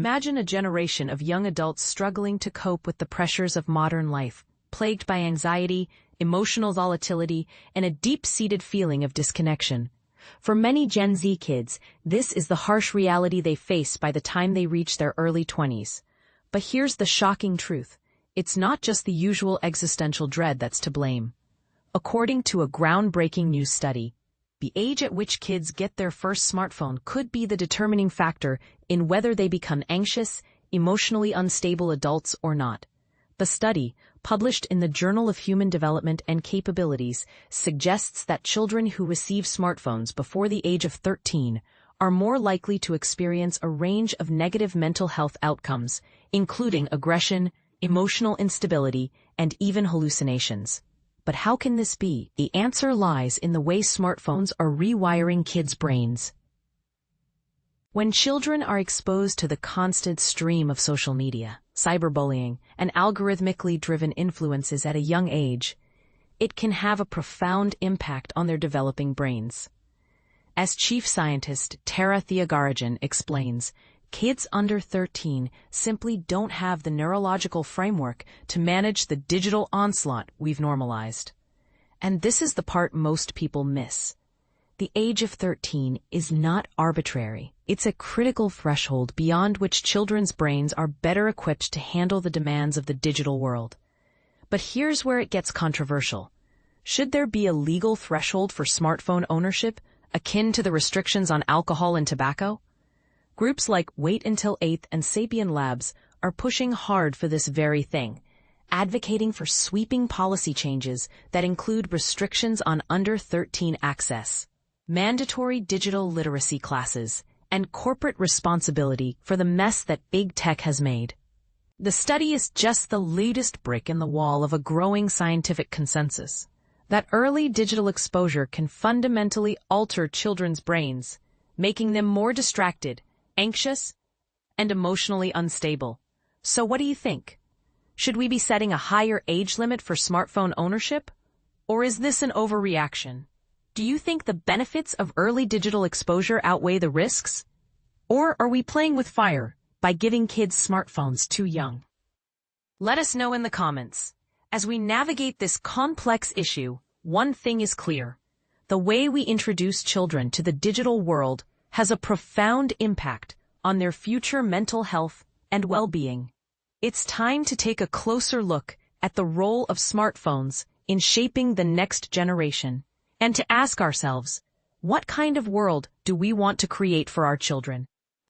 Imagine a generation of young adults struggling to cope with the pressures of modern life, plagued by anxiety, emotional volatility, and a deep-seated feeling of disconnection. For many Gen Z kids, this is the harsh reality they face by the time they reach their early 20s. But here's the shocking truth. It's not just the usual existential dread that's to blame. According to a groundbreaking new study, the age at which kids get their first smartphone could be the determining factor in whether they become anxious, emotionally unstable adults or not. The study, published in the Journal of Human Development and Capabilities, suggests that children who receive smartphones before the age of 13 are more likely to experience a range of negative mental health outcomes, including aggression, emotional instability, and even hallucinations. But how can this be? The answer lies in the way smartphones are rewiring kids' brains. When children are exposed to the constant stream of social media, cyberbullying, and algorithmically driven influences at a young age, it can have a profound impact on their developing brains. As chief scientist Tara Thiagarajan explains, kids under 13 simply don't have the neurological framework to manage the digital onslaught we've normalized. And this is the part most people miss. The age of 13 is not arbitrary. It's a critical threshold beyond which children's brains are better equipped to handle the demands of the digital world. But here's where it gets controversial. Should there be a legal threshold for smartphone ownership, akin to the restrictions on alcohol and tobacco? Groups like Wait Until 8th and Sapien Labs are pushing hard for this very thing, advocating for sweeping policy changes that include restrictions on under 13 access, mandatory digital literacy classes, and corporate responsibility for the mess that big tech has made. The study is just the latest brick in the wall of a growing scientific consensus that early digital exposure can fundamentally alter children's brains, making them more distracted, anxious, and emotionally unstable. So what do you think? Should we be setting a higher age limit for smartphone ownership? Or is this an overreaction? Do you think the benefits of early digital exposure outweigh the risks? Or are we playing with fire by giving kids smartphones too young? Let us know in the comments. As we navigate this complex issue, one thing is clear. The way we introduce children to the digital world has a profound impact on their future mental health and well-being. It's time to take a closer look at the role of smartphones in shaping the next generation, and to ask ourselves, what kind of world do we want to create for our children?